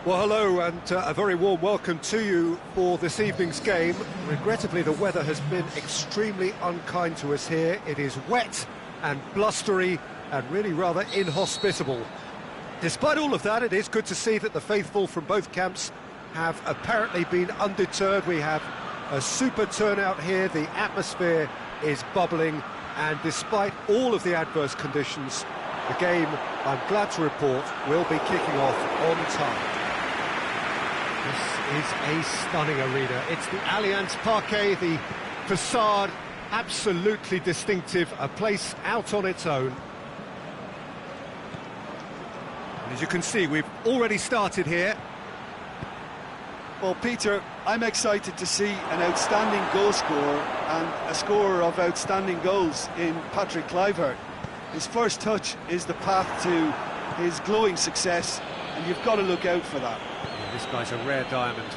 Well, hello and a very warm welcome to you for this evening's game. Regrettably, the weather has been extremely unkind to us here. It is wet and blustery and really rather inhospitable. Despite all of that, it is good to see that the faithful from both camps have apparently been undeterred. We have a super turnout here, the atmosphere is bubbling, and despite all of the adverse conditions, the game, I'm glad to report, will be kicking off on time. This is a stunning arena. It's the Allianz Parquet, the facade, absolutely distinctive, a place out on its own. And as you can see, we've already started here. Well, Peter, I'm excited to see an outstanding goal scorer and a scorer of outstanding goals in Patrick Kluivert. His first touch is the path to his glowing success, and you've got to look out for that. Yeah, this guy's a rare diamond.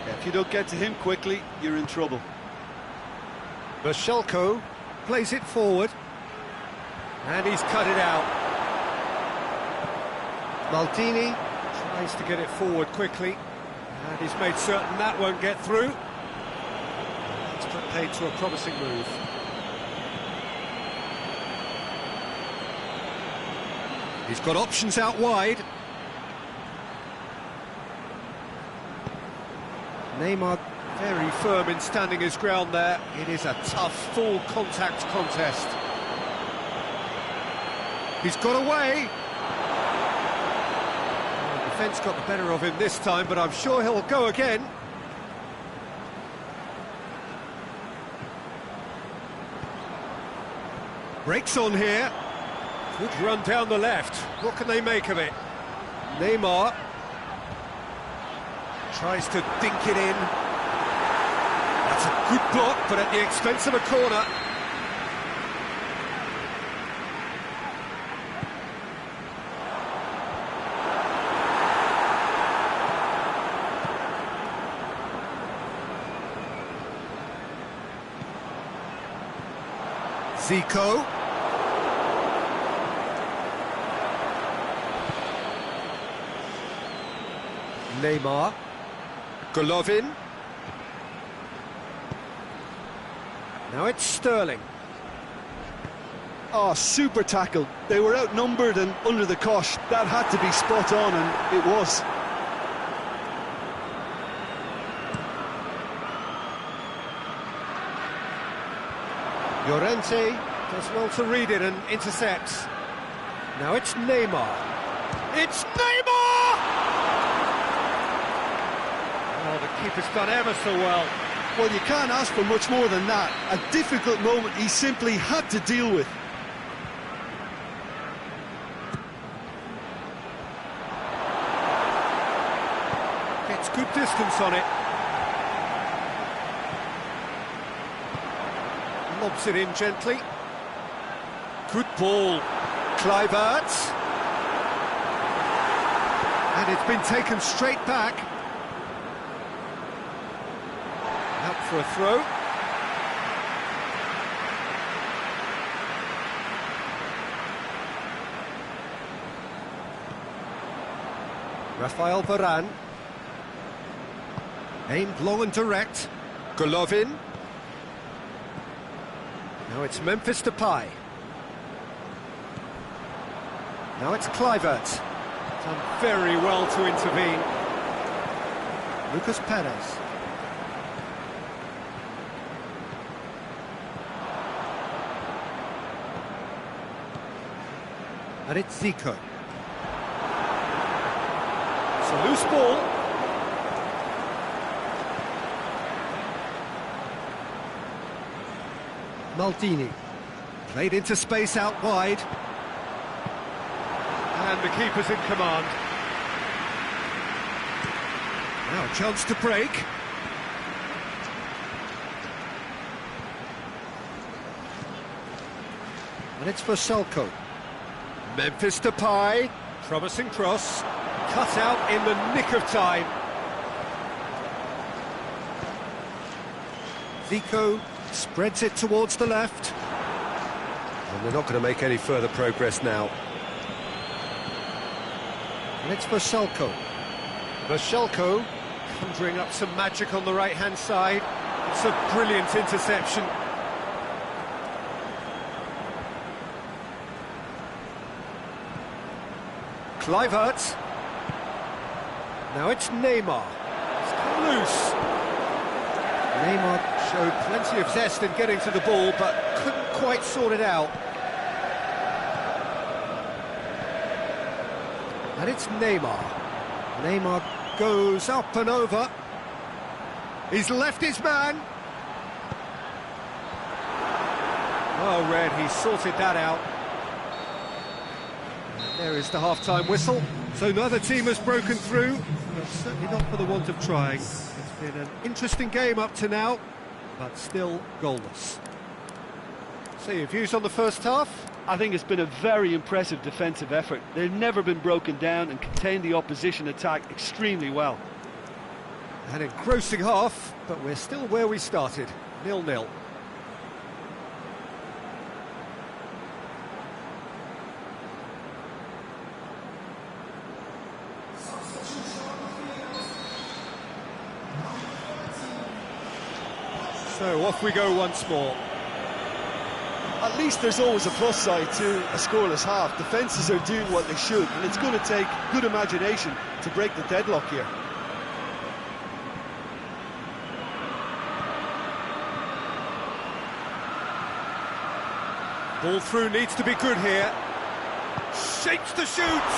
Yeah, if you don't get to him quickly, you're in trouble. Vashelko plays it forward, and he's cut it out. Maldini tries to get it forward quickly, and he's made certain that won't get through. It's played to a promising move. He's got options out wide. Neymar very firm in standing his ground there. It is a tough, full contact contest. He's got away. The defence got the better of him this time, but I'm sure he'll go again. Breaks on here. Good run down the left. What can they make of it? Neymar tries to dink it in. That's a good block, but at the expense of a corner. Zico. Neymar. Golovin. Now it's Sterling. Oh, super tackle. They were outnumbered and under the cosh. That had to be spot on, and it was. Llorente does well to read it and intercepts. Now it's Neymar. It's Neymar! Oh, the keeper's done ever so well. Well, you can't ask for much more than that. A difficult moment he simply had to deal with. Gets good distance on it. Lobs it in gently. Good ball. Kluivert. And it's been taken straight back. Out for a throw. Rafael Varane. Aimed long and direct. Golovin. Now it's Memphis Depay. Now it's Kluivert. Done very well to intervene. Lucas Perez. And it's Zico. It's a loose ball. Maldini. Played into space out wide. And the keeper's in command. Now a chance to break. And it's for Vashelko. Memphis Depay, promising cross, cut out in the nick of time. Zico spreads it towards the left. And they're not going to make any further progress now. And it's for Vashelko. Bashelko conjuring up some magic on the right-hand side. It's a brilliant interception. Kluivert. Now it's Neymar. It's come loose. Neymar showed plenty of zest in getting to the ball, but couldn't quite sort it out. And it's Neymar. Neymar goes up and over. He's left his man. Well read, he sorted that out. And there is the half-time whistle. So neither team has broken through, but certainly not for the want of trying. It's been an interesting game up to now, but still goalless. So your views on the first half? I think it's been a very impressive defensive effort. They've never been broken down and contained the opposition attack extremely well. An engrossing half, but we're still where we started, 0-0. So off we go once more. At least there's always a plus side to a scoreless half. Defences are doing what they should, and it's going to take good imagination to break the deadlock here. Ball through needs to be good here. Shapes to shoot!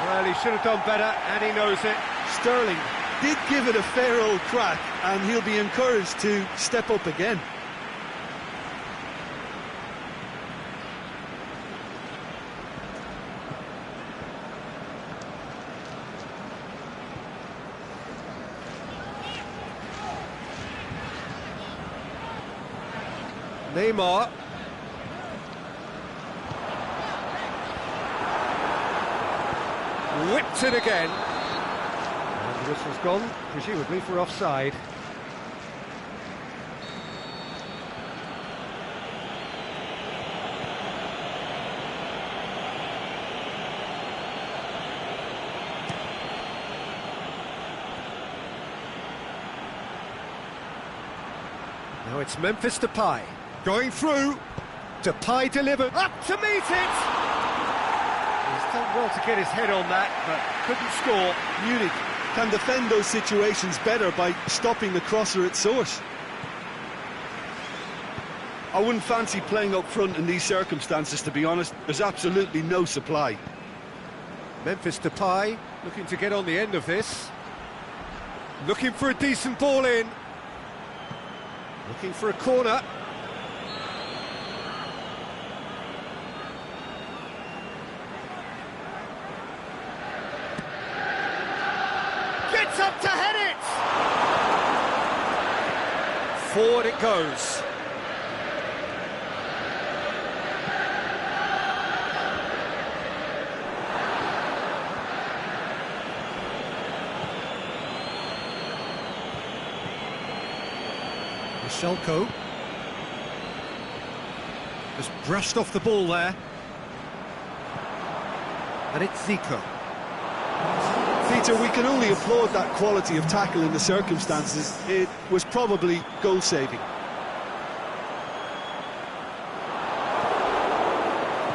Well, he should have done better, and he knows it. Sterling did give it a fair old crack, and he'll be encouraged to step up again. Neymar. Whipped it again. And the whistle's gone, presumably for offside. Now it's Memphis Depay. Going through. Depay delivered. Up to meet it! He's done well to get his head on that, but couldn't score. Munich can defend those situations better by stopping the crosser at source. I wouldn't fancy playing up front in these circumstances, to be honest. There's absolutely no supply. Memphis Depay looking to get on the end of this. Looking for a decent ball in. Looking for a corner. Gets up to head it! Forward it goes. Bashelko has brushed off the ball there. And it's Zico. Peter, we can only applaud that quality of tackle in the circumstances. It was probably goal-saving.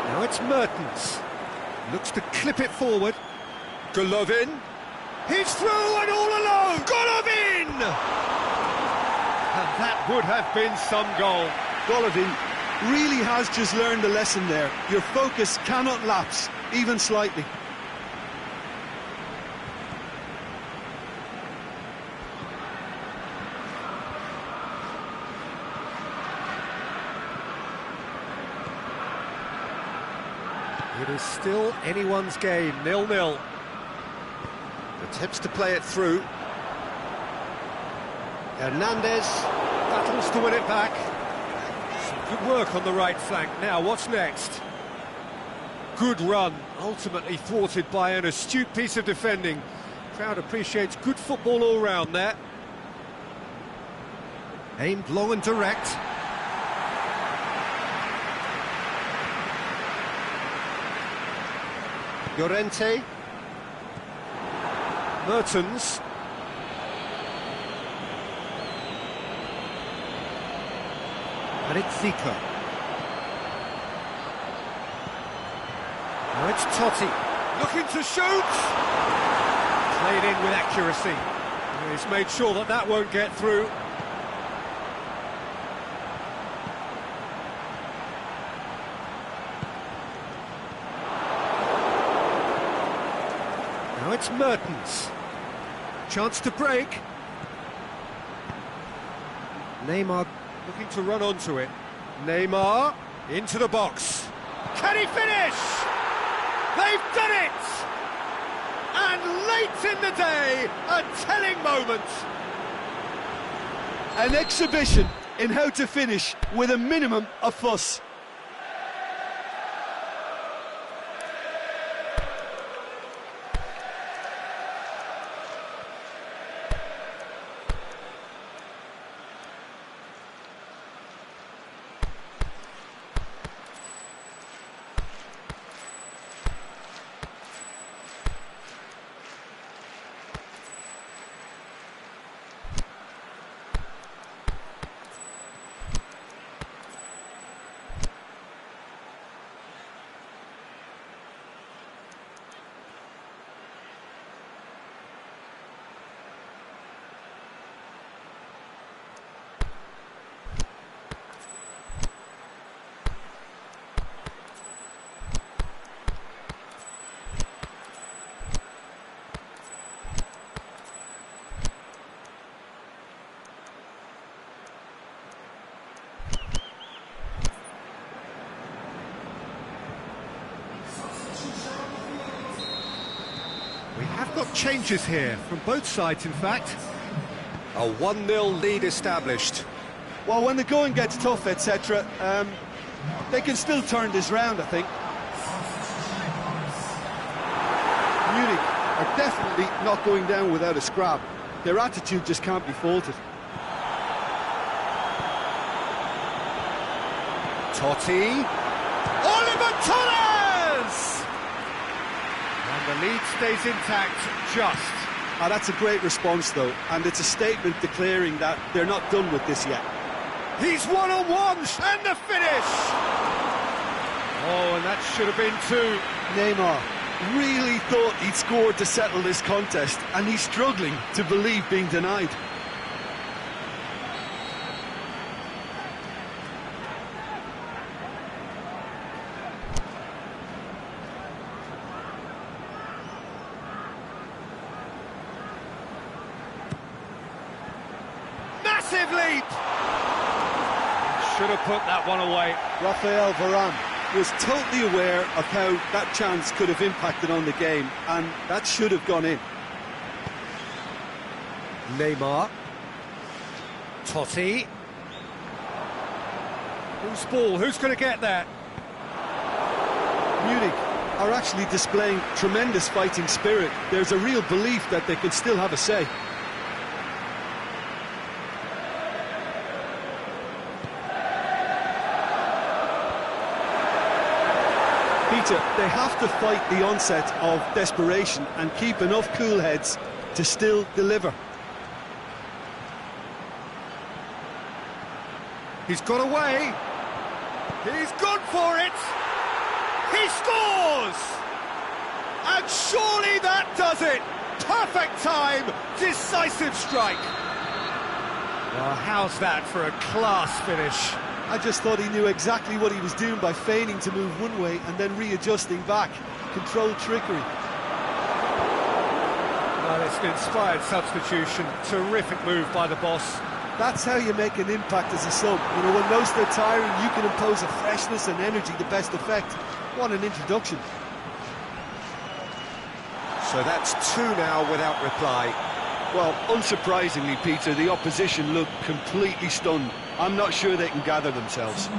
Now it's Mertens. Looks to clip it forward. Golovin. He's through and all alone. Golovin! And that would have been some goal. Golovin really has just learned a lesson there. Your focus cannot lapse, even slightly. It is still anyone's game, 0-0. Attempts to play it through. Hernandez battles to win it back. Some good work on the right flank. Now, what's next? Good run, ultimately thwarted by an astute piece of defending. Crowd appreciates good football all round there. Aimed long and direct. Llorente. Mertens. And it's Zico. Now it's Totti. Looking to shoot! Played in with accuracy. He's made sure that that won't get through. Now it's Mertens. Chance to break. Neymar looking to run onto it. Neymar into the box. Can he finish? They've done it! And late in the day, a telling moment. An exhibition in how to finish with a minimum of fuss. We have got changes here, from both sides in fact. A 1-0 lead established. Well, when the going gets tough, etc., they can still turn this round, I think. Munich are definitely not going down without a scrap. Their attitude just can't be faulted. Totti. Oliver Torres! And the lead stays intact, just. That's a great response, though, and it's a statement declaring that they're not done with this yet. He's one-on-one, and the finish! Oh, and that should have been two. Neymar really thought he'd scored to settle this contest, and he's struggling to believe being denied. Massive leap! Should have put that one away. Raphael Varane was totally aware of how that chance could have impacted on the game, and that should have gone in. Neymar. Totti. Whose ball? Who's going to get that? Munich are actually displaying tremendous fighting spirit. There's a real belief that they can still have a say. Peter, they have to fight the onset of desperation and keep enough cool heads to still deliver. He's got away. He's gone for it. He scores! And surely that does it. Perfect time, decisive strike. Well, how's that for a class finish? I just thought he knew exactly what he was doing by feigning to move one way and then readjusting back. Controlled trickery. Well, it's an inspired substitution. Terrific move by the boss. That's how you make an impact as a sub. You know, when most are tiring, you can impose a freshness and energy to best effect. What an introduction. So that's two now without reply. Well, unsurprisingly, Peter, the opposition look completely stunned. I'm not sure they can gather themselves. The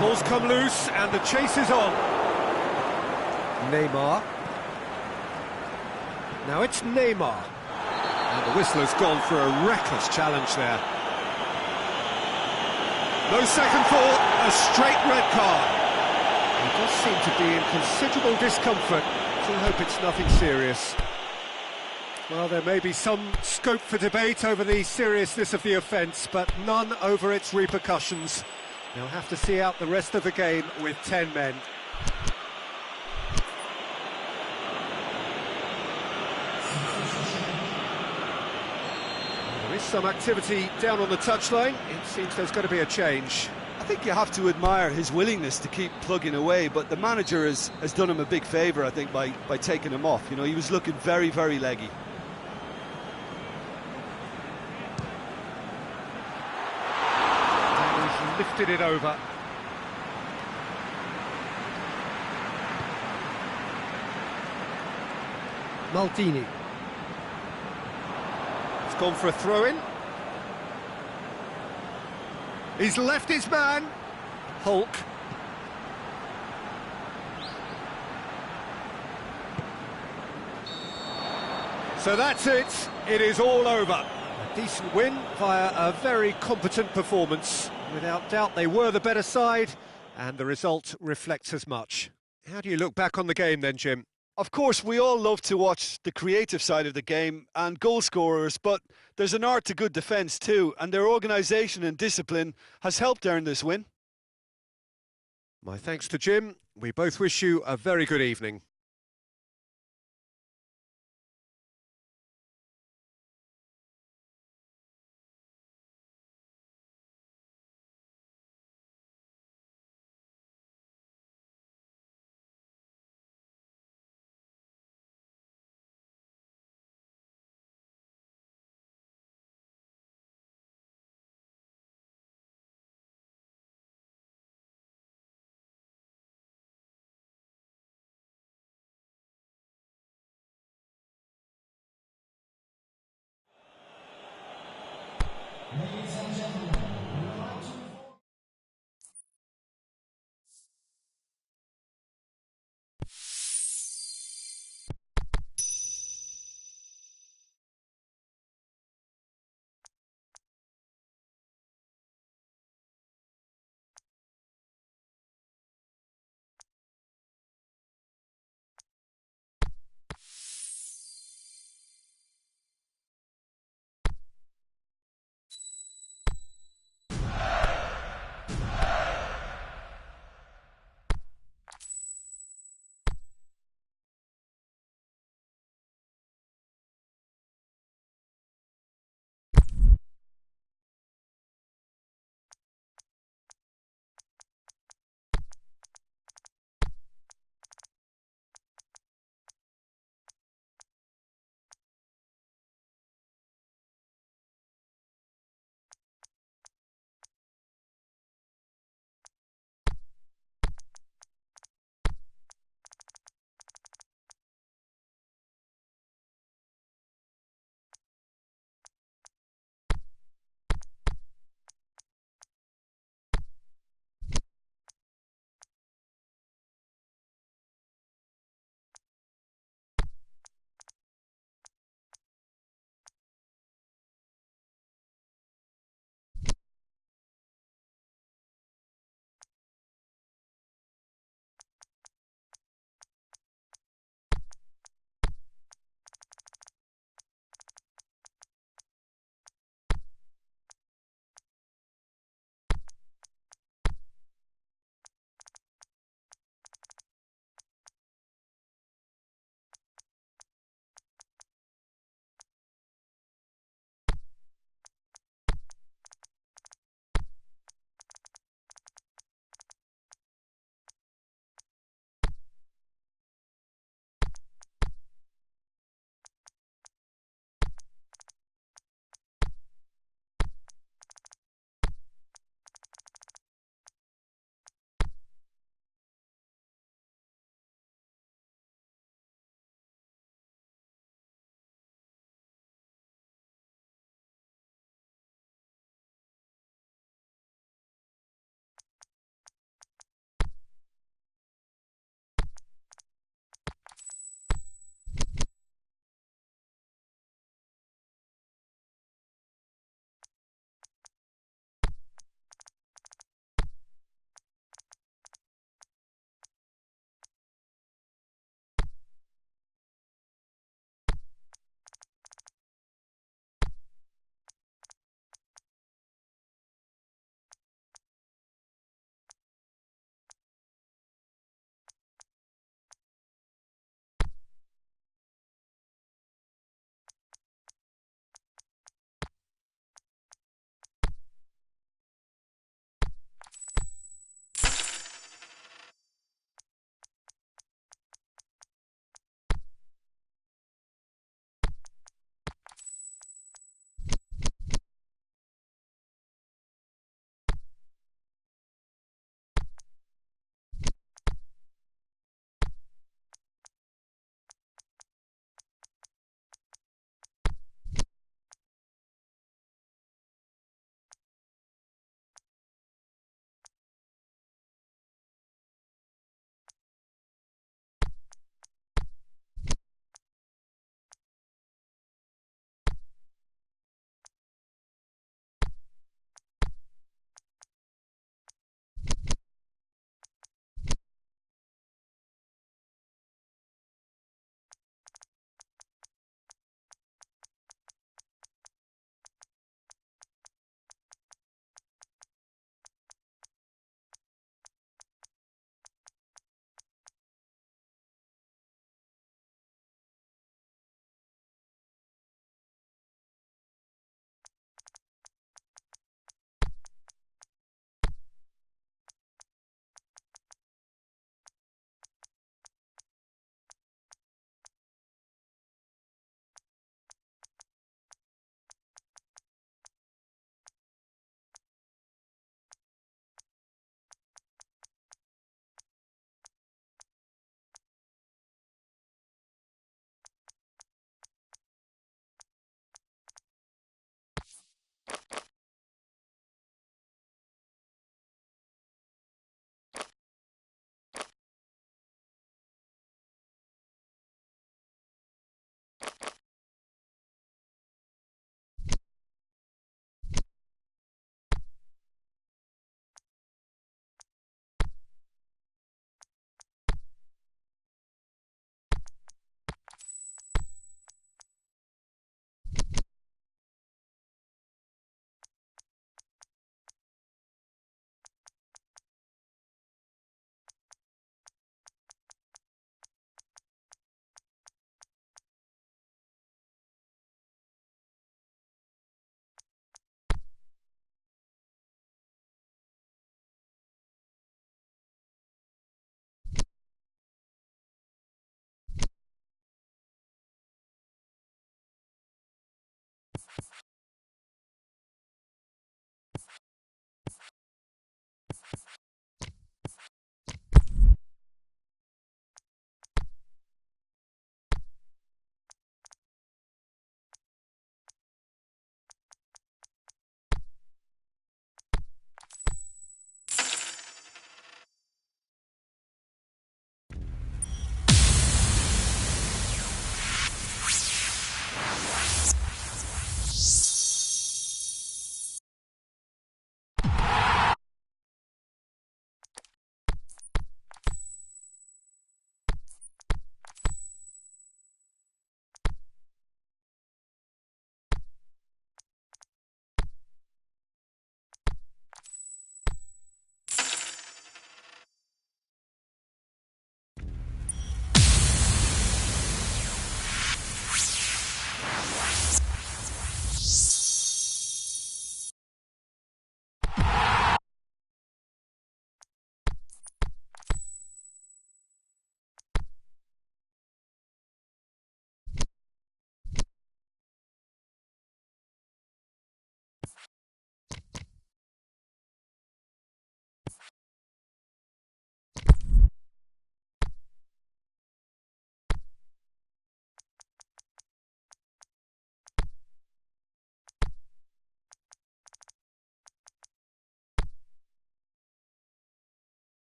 ball's come loose and the chase is on. Neymar. Now it's Neymar. And the whistler's gone for a reckless challenge there. No second thought, a straight red card. He does seem to be in considerable discomfort, so I hope it's nothing serious. Well, there may be some scope for debate over the seriousness of the offence, but none over its repercussions. They'll have to see out the rest of the game with 10 men. There is some activity down on the touchline. It seems there's going to be a change. I think you have to admire his willingness to keep plugging away, but the manager has done him a big favour, I think, by taking him off. You know, he was looking very, very leggy. And he's lifted it over. Maldini. It's gone for a throw-in. He's left his man. Hulk. So that's it. It is all over. A decent win via a very competent performance. Without doubt, they were the better side, and the result reflects as much. How do you look back on the game then, Jim? Of course, we all love to watch the creative side of the game and goal scorers, but there's an art to good defence too, and their organisation and discipline has helped earn this win. My thanks to Jim. We both wish you a very good evening.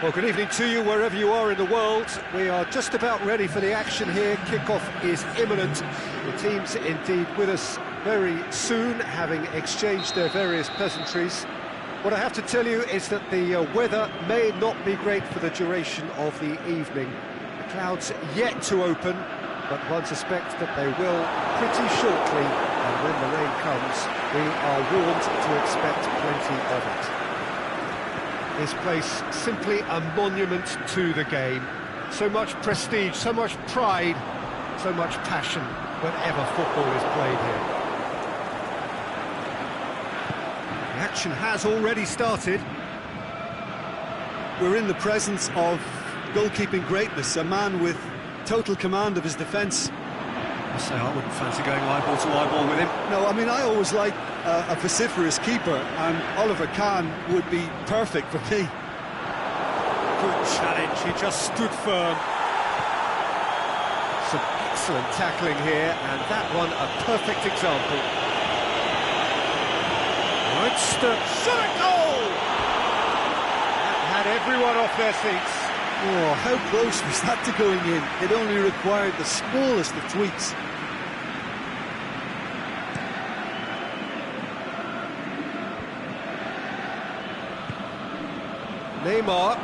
Well, good evening to you wherever you are in the world. We are just about ready for the action here. Kickoff is imminent. The team's indeed with us very soon, having exchanged their various pleasantries. What I have to tell you is that the weather may not be great for the duration of the evening. The clouds yet to open, but one suspects that they will pretty shortly, and when the rain comes, we are warned to expect plenty of it. This place simply a monument to the game. So much prestige, so much pride, so much passion whenever football is played here. The action has already started. We're in the presence of goalkeeping greatness, a man with total command of his defence. I say I wouldn't fancy going eyeball to eyeball with him. No, I mean, I always like a vociferous keeper, and Oliver Kahn would be perfect for me. Good challenge, he just stood firm. Some excellent tackling here, and that one a perfect example. Roadster, shot a goal! That had everyone off their seats. Oh, how close was that to going in? It only required the smallest of tweaks. Neymar,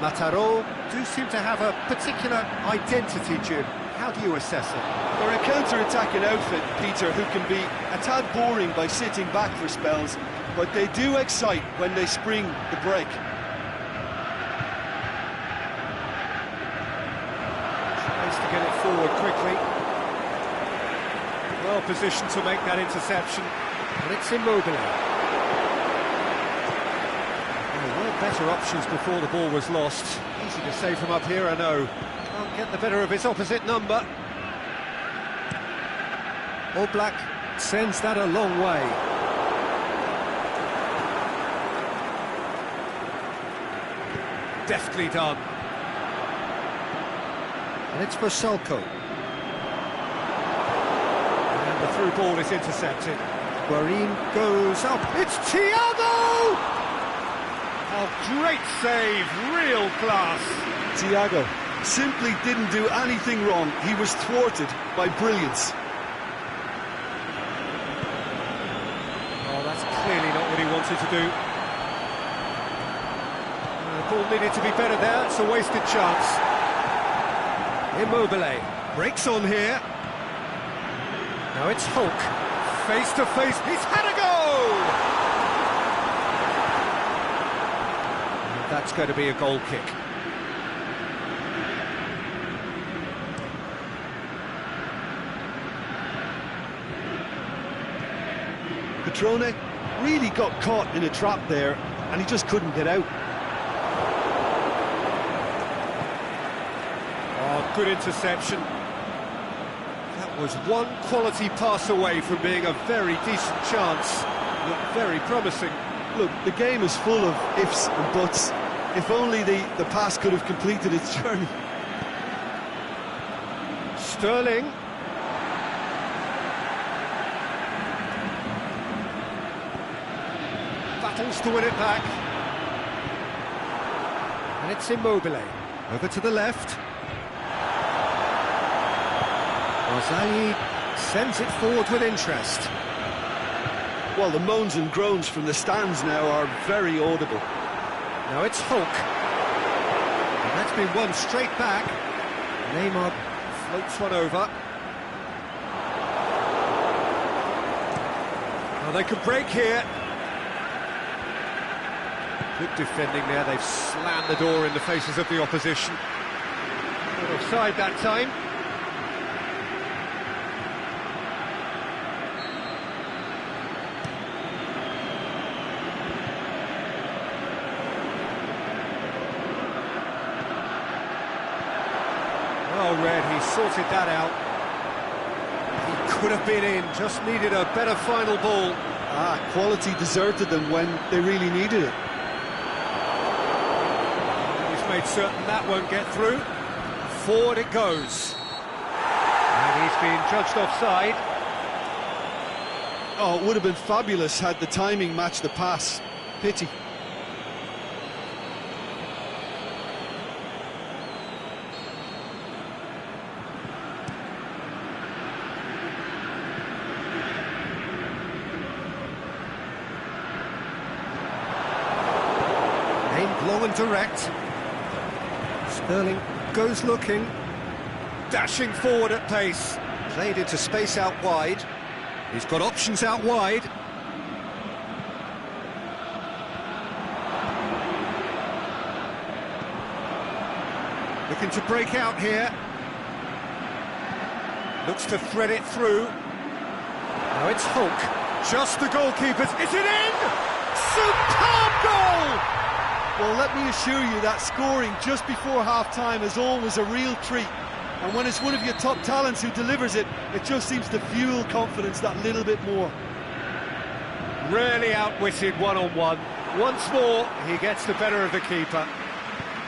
Mataro do seem to have a particular identity, Jim. How do you assess it? They're a counter-attacking outfit, Peter, who can be a tad boring by sitting back for spells, but they do excite when they spring the break. Tries to get it forward quickly. Well positioned to make that interception, and it's Immobile. Better options before the ball was lost. Easy to save from up here, I know. Can't get the better of his opposite number. Oblak sends that a long way. Deftly done. And it's for Salko. And the through ball is intercepted. Guarin goes up. It's Thiago! Oh, great save, real class. Thiago simply didn't do anything wrong. He was thwarted by brilliance. Oh, that's clearly not what he wanted to do. The ball needed to be better there. It's a wasted chance. Immobile breaks on here. Now it's Hulk. Face to face. He's had a go! That's going to be a goal kick. Petrone really got caught in a trap there, and he just couldn't get out. Oh, good interception. That was one quality pass away from being a very decent chance. Looked very promising. Look, the game is full of ifs and buts. If only the pass could have completed its journey. Sterling. Battles to win it back. And it's Immobile. Over to the left. Rosali sends it forward with interest. Well, the moans and groans from the stands now are very audible. Now it's Hulk. And that's been won straight back. Neymar floats one over. Well, they could break here. Good defending there. They've slammed the door in the faces of the opposition. Not offside that time. Well read, he sorted that out. He could have been in, just needed a better final ball. Quality deserted them when they really needed it. He's made certain that won't get through. Forward it goes. And he's been judged offside. Oh, it would have been fabulous had the timing matched the pass. Pity. long and direct. Sterling goes looking, dashing forward at pace. Played into space out wide. He's got options out wide. Looking to break out here. Looks to thread it through. Now it's Hulk. Just the goalkeepers. Is it in? Superb goal! Well, let me assure you that scoring just before half-time is always a real treat. And when it's one of your top talents who delivers it, it just seems to fuel confidence that little bit more. Really outwitted one-on-one. Once more, he gets the better of the keeper.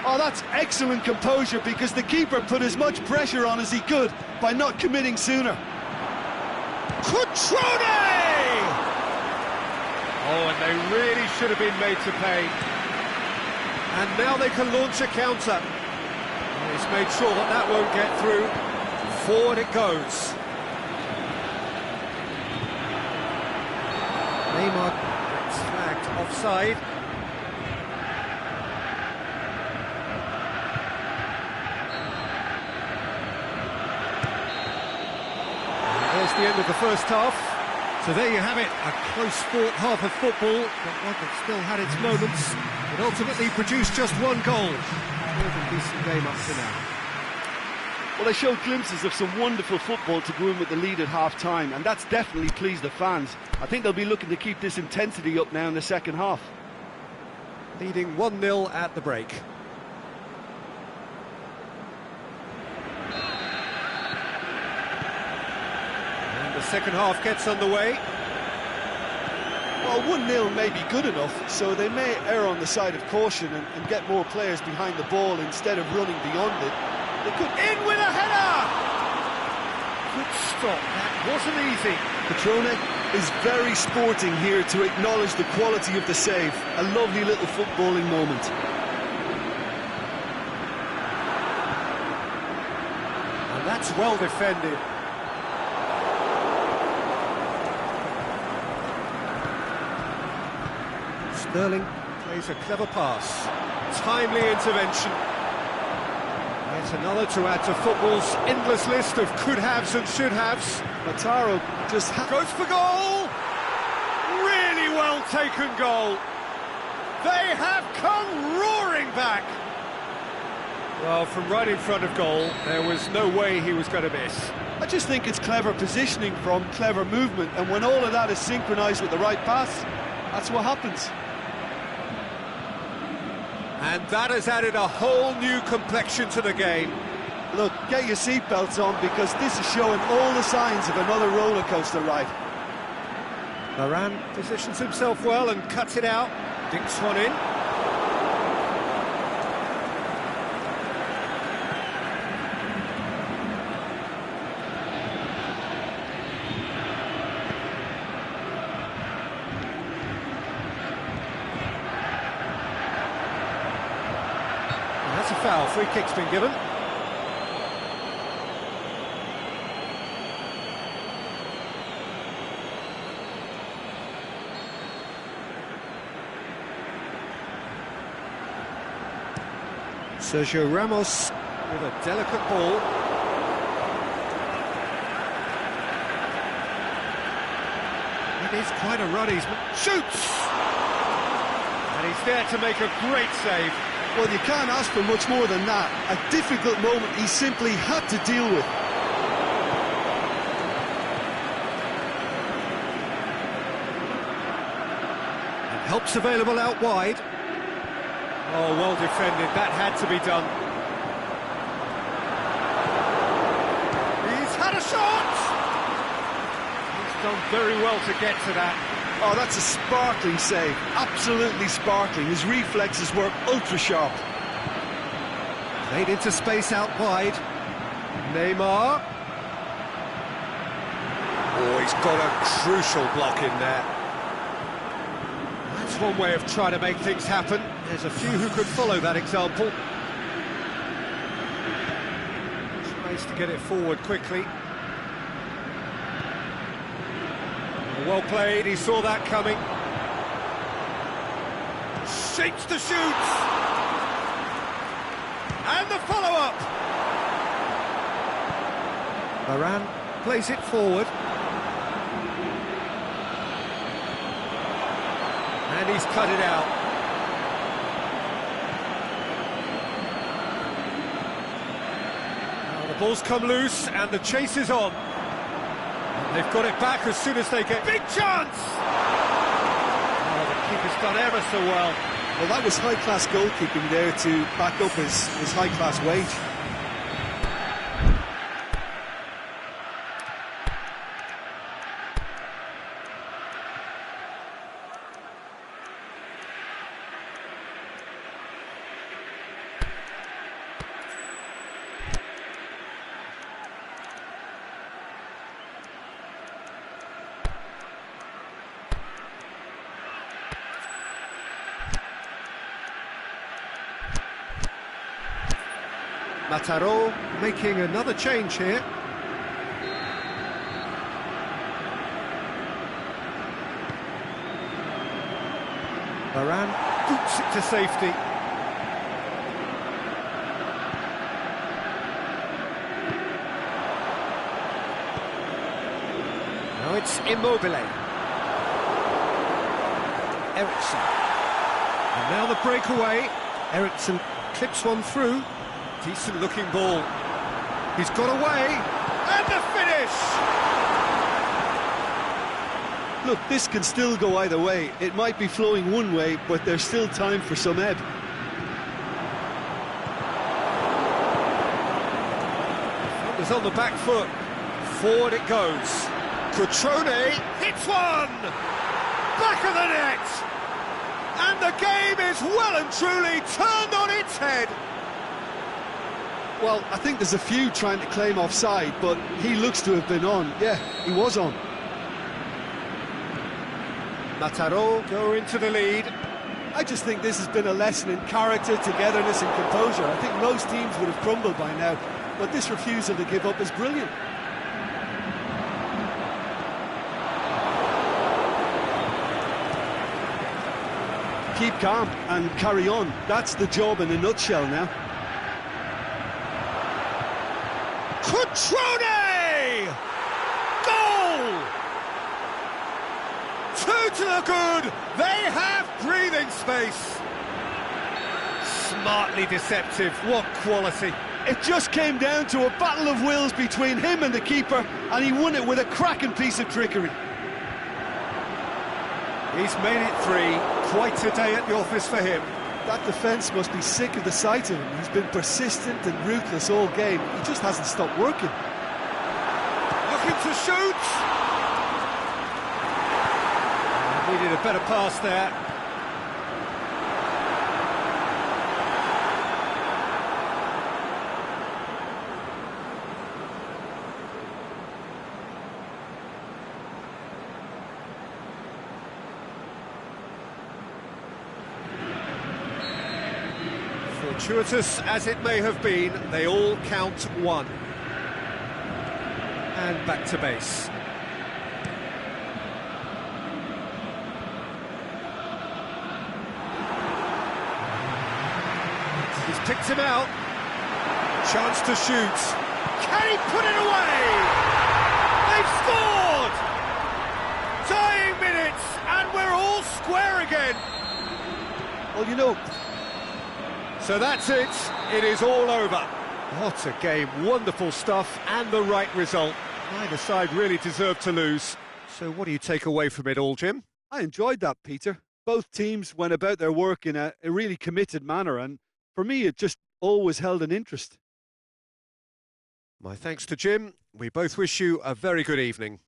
Oh, that's excellent composure, because the keeper put as much pressure on as he could by not committing sooner. Cutrone! Oh, and they really should have been made to pay. And now they can launch a counter. He's made sure that that won't get through. Forward it goes. Neymar gets flagged offside. And there's the end of the first half. So there you have it, a close-fought half of football, but one that still had its moments. It ultimately produced just one goal. More than decent game up to now. Well, they showed glimpses of some wonderful football to go in with the lead at half-time, and that's definitely pleased the fans. I think they'll be looking to keep this intensity up now in the second half. Leading 1-0 at the break. And the second half gets underway. Well, 1-0 may be good enough, so they may err on the side of caution and get more players behind the ball instead of running beyond it. They could... In with a header! Good stop, that wasn't easy. Cutrone is very sporting here to acknowledge the quality of the save. A lovely little footballing moment. And that's well defended. Sterling plays a clever pass. Timely intervention. Yet another to add to football's endless list of could-haves and should-haves. Mataro just goes for goal! Really well taken goal. They have come roaring back. Well, from right in front of goal, there was no way he was going to miss. I just think it's clever positioning from clever movement, and when all of that is synchronised with the right pass, that's what happens. And that has added a whole new complexion to the game. Look, get your seatbelts on, because this is showing all the signs of another roller coaster ride. Varane positions himself well and cuts it out. Dinks one in. That's a foul. Free kick's been given. Sergio Ramos with a delicate ball. It is quite a run. He shoots! And he's there to make a great save. Well, you can't ask for much more than that. A difficult moment he simply had to deal with. And help's available out wide. Oh, well defended. That had to be done. He's had a shot! He's done very well to get to that. Oh, that's a sparkling save. Absolutely sparkling. His reflexes were ultra sharp. Played into space out wide. Neymar. Oh, he's got a crucial block in there. That's one way of trying to make things happen. There's a few who could follow that example. Tries to get it forward quickly. Well played, he saw that coming. Shapes to shoot! And the follow-up! Varane plays it forward. And he's cut it out. Now the ball's come loose and the chase is on. And they've got it back as soon as they get... Big chance! Oh, the keeper's done ever so well. Well, that was high-class goalkeeping there to back up his high-class wage. Mataro making another change here. Varane boots it to safety. Now it's Immobile. Ericsson. And now the breakaway. Ericsson clips one through. Decent looking ball. He's got away, and the finish! Look, this can still go either way. It might be flowing one way, but there's still time for some ebb. Is on the back foot. Forward it goes. Cutrone hits one! Back of the net! And the game is well and truly turned on its head. Well, I think there's a few trying to claim offside, but he looks to have been on. Yeah, he was on. Mataro go into the lead. I just think this has been a lesson in character, togetherness and composure. I think most teams would have crumbled by now, but this refusal to give up is brilliant. Keep calm and carry on. That's the job in a nutshell now. Cutrone! Goal! 2 to the good. They have breathing space. Smartly deceptive. What quality. It just came down to a battle of wills between him and the keeper, and he won it with a cracking piece of trickery. He's made it 3. Quite a day at the office for him. That defence must be sick of the sight of him. He's been persistent and ruthless all game. He just hasn't stopped working. Looking to shoot! Needed a better pass there. Fortuitous as it may have been, they all count 1. And back to base. He's picked him out. Chance to shoot. Can he put it away? They've scored! Dying minutes, and we're all square again. Well, you know... So that's it. It is all over. What a game. Wonderful stuff and the right result. Neither side really deserved to lose. So what do you take away from it all, Jim? I enjoyed that, Peter. Both teams went about their work in a really committed manner, and for me it just always held an interest. My thanks to Jim. We both wish you a very good evening.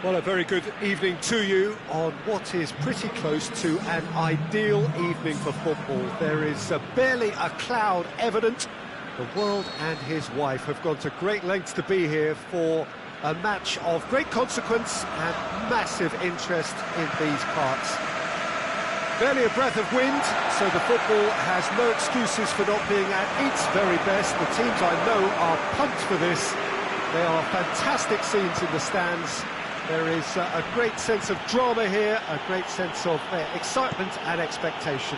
Well, a very good evening to you on what is pretty close to an ideal evening for football. There is barely a cloud evident. The world and his wife have gone to great lengths to be here for a match of great consequence and massive interest in these parts. Barely a breath of wind, so the football has no excuses for not being at its very best. The teams I know are pumped for this. They are fantastic scenes in the stands. There is a great sense of drama here, a great sense of excitement and expectation.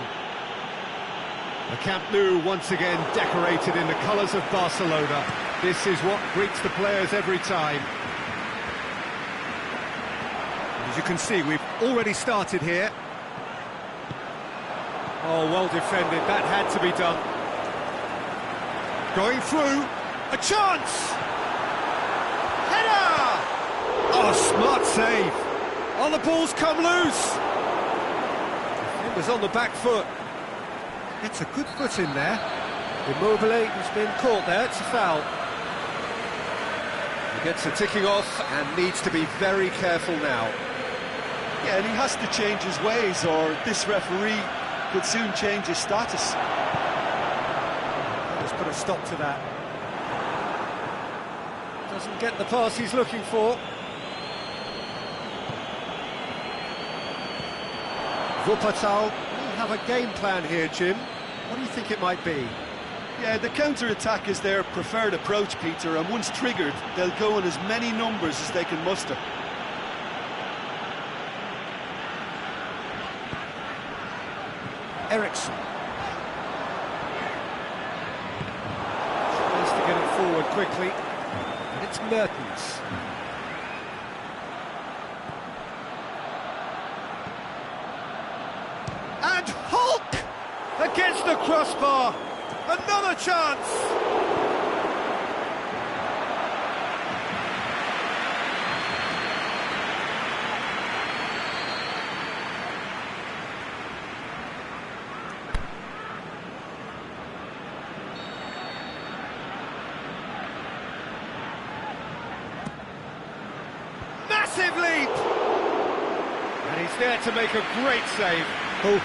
The Camp Nou once again decorated in the colours of Barcelona. This is what greets the players every time. As you can see, we've already started here. Oh, well defended, that had to be done. Going through, a chance! Header! Oh, smart save. Oh, the ball's come loose. It was on the back foot. It's a good foot in there. Immobile has been caught there, it's a foul. He gets a ticking off and needs to be very careful now. Yeah, and he has to change his ways, or this referee could soon change his status. Let's put a stop to that. Doesn't get the pass he's looking for. Wuppertal will have a game plan here, Jim. What do you think it might be? Yeah, the counter-attack is their preferred approach, Peter, and once triggered, they'll go in as many numbers as they can muster. Eriksson. Tries to get it forward quickly, and it's Mertens. And Hulk against the crossbar. Another chance. Massive leap! And he's there to make a great save. Hulk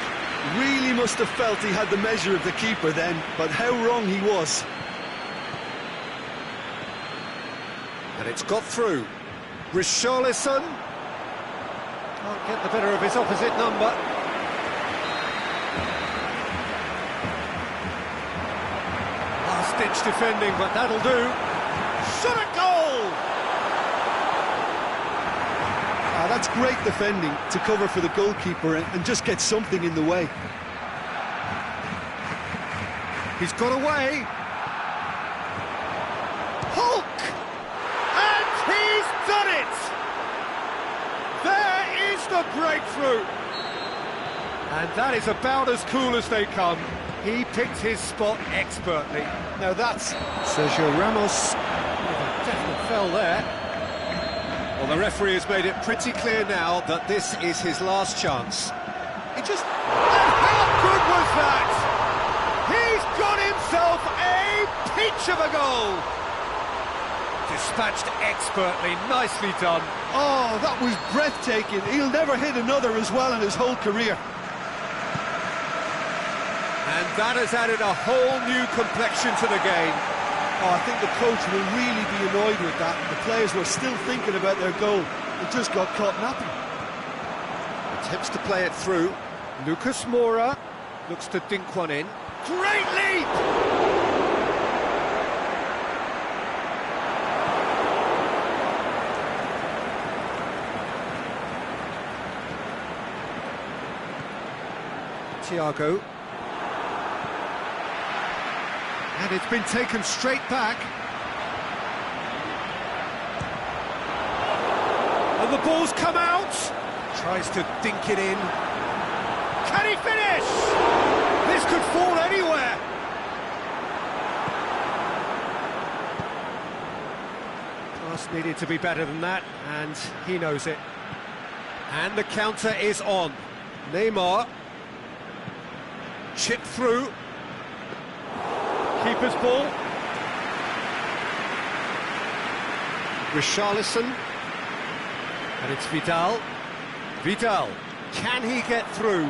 really must have felt he had the measure of the keeper then, but how wrong he was. And it's got through. Richarlison can't get the better of his opposite number. Last-ditch defending, but that'll do. Shot at goal! That's great defending to cover for the goalkeeper and just get something in the way. He's got away. Hulk! And he's done it! There is the breakthrough! And that is about as cool as they come. He picked his spot expertly. Now that's Sergio Ramos. Definitely fell there. Well, the referee has made it pretty clear now that this is his last chance. And how good was that? He's got himself a peach of a goal! Dispatched expertly, nicely done. Oh, that was breathtaking. He'll never hit another as well in his whole career. And that has added a whole new complexion to the game. Oh, I think the coach will really be annoyed with that. The players were still thinking about their goal. It just got caught napping. Attempts to play it through. Lucas Moura looks to dink one in. Great leap! Thiago. And it's been taken straight back. And the ball's come out. Tries to dink it in. Can he finish? This could fall anywhere. Pass needed to be better than that, and he knows it. And the counter is on. Neymar. Chip through. Keeper's ball. Richarlison. And it's Vidal. Vidal, can he get through?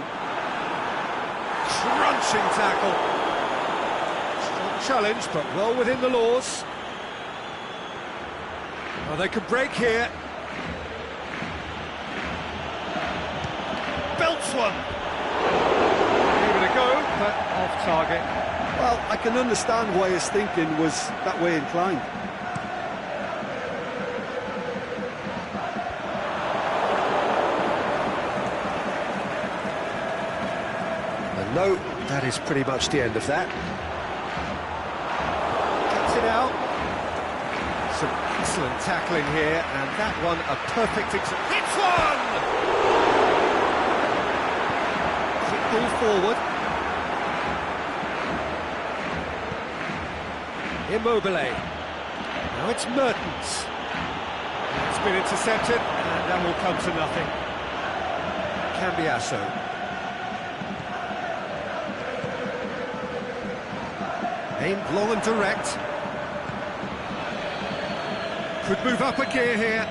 Crunching tackle. Strong challenge, but well within the laws. Well, they could break here. Belts one. Give it a go, but off target. Well, I can understand why his thinking was that way inclined. And no, that is pretty much the end of that. Gets it out. Some excellent tackling here, and that one a perfect example. Hits one! Quick ball forward. Immobile. Now it's Mertens. It's been intercepted, and that will come to nothing. Cambiasso. Aimed long and direct. Could move up a gear here.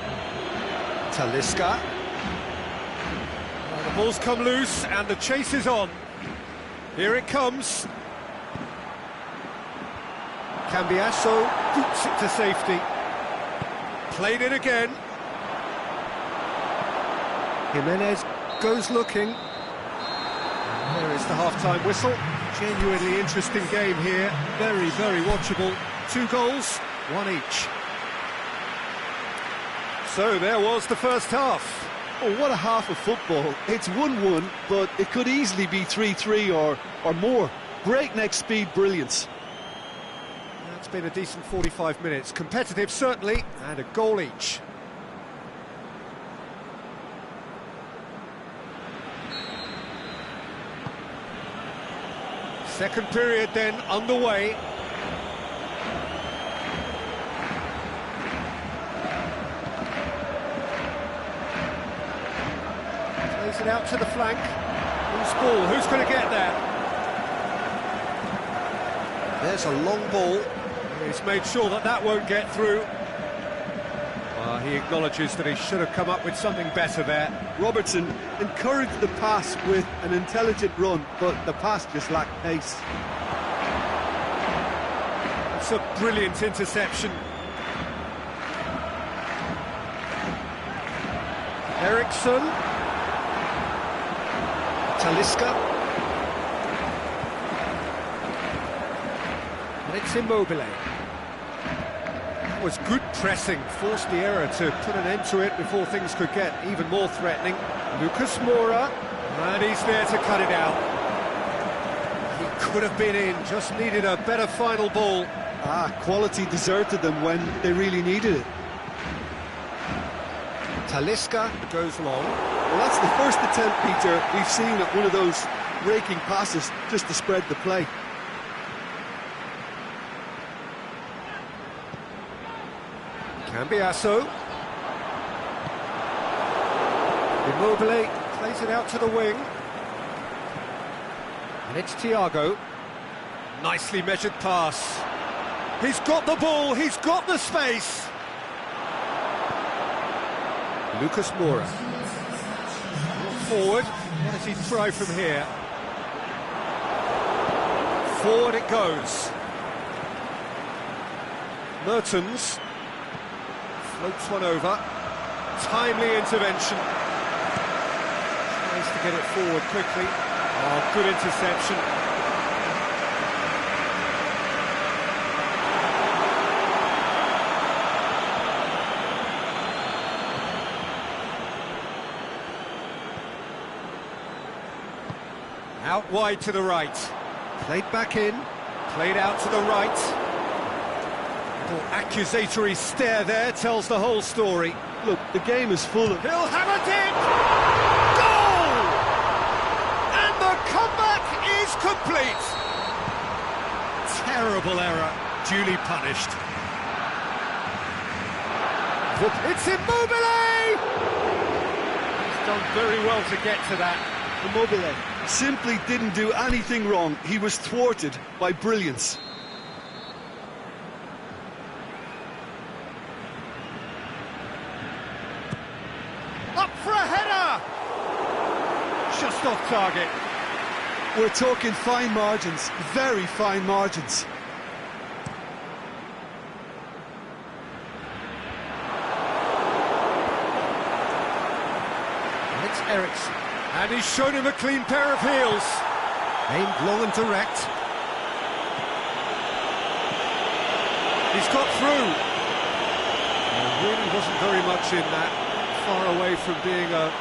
Talisca. Well, the ball's come loose, and the chase is on. Here it comes. Cambiasso boots it to safety. Played it again. Jimenez goes looking. And there is the half-time whistle. Genuinely interesting game here. Very, very watchable. 2 goals, 1 each. So there was the first half. Oh, what a half of football. It's 1-1, but it could easily be 3-3 or more. Breakneck speed brilliance. It's been a decent 45 minutes. Competitive, certainly, and a goal each. Second period then underway. Plays it out to the flank. Who's ball? Who's going to get that? There's a long ball. He's made sure that that won't get through. He acknowledges that he should have come up with something better there. Robertson encouraged the pass with an intelligent run, but the pass just lacked pace. It's a brilliant interception. Eriksson. Talisca. And it's Immobile. That was good pressing, forced the error to put an end to it before things could get even more threatening. Lucas Moura, and he's there to cut it out. He could have been in, just needed a better final ball. Quality deserted them when they really needed it. Talisca goes long. Well, that's the first attempt, Peter, we've seen at one of those raking passes just to spread the play. Cambiasso. Immobile plays it out to the wing. And it's Thiago. Nicely measured pass. He's got the ball, he's got the space. Lucas Moura. Forward. What does he try from here? Forward it goes. Mertens. Floats one over. Timely intervention. Tries to get it forward quickly. Oh, good interception. Out wide to the right. Played back in. Played out to the right. Little accusatory stare there tells the whole story. Look, the game is full of... He'll hammer it! Goal! And the comeback is complete. Terrible error, duly punished. It's Immobile! He's done very well to get to that. Immobile simply didn't do anything wrong. He was thwarted by brilliance. just off target. We're talking fine margins, very fine margins. It's Ericsson, and he's shown him a clean pair of heels. Aimed long and direct. He's got through. There really wasn't very much in that, far away from being a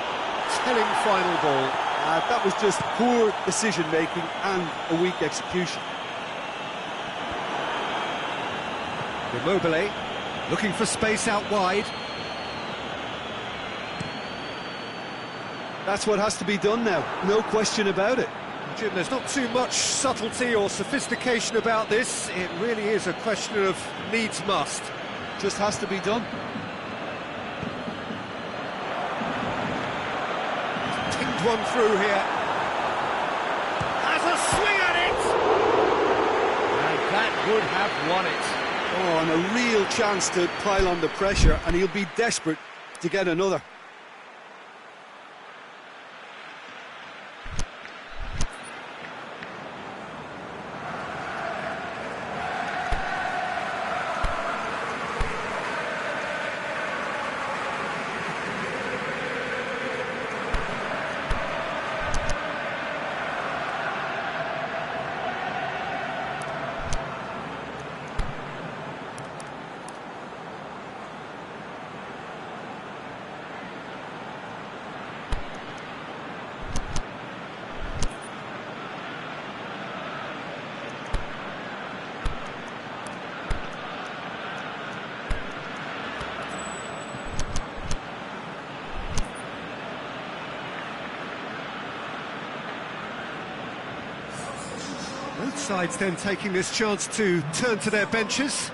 telling final ball. That was just poor decision-making and a weak execution. Immobile, looking for space out wide. That's what has to be done now, no question about it. Jim, there's not too much subtlety or sophistication about this. It really is a question of needs must. Just has to be done. Tinged one through here. Has a swing at it! And that would have won it. Oh, and a real chance to pile on the pressure, and he'll be desperate to get another. Both sides then taking this chance to turn to their benches.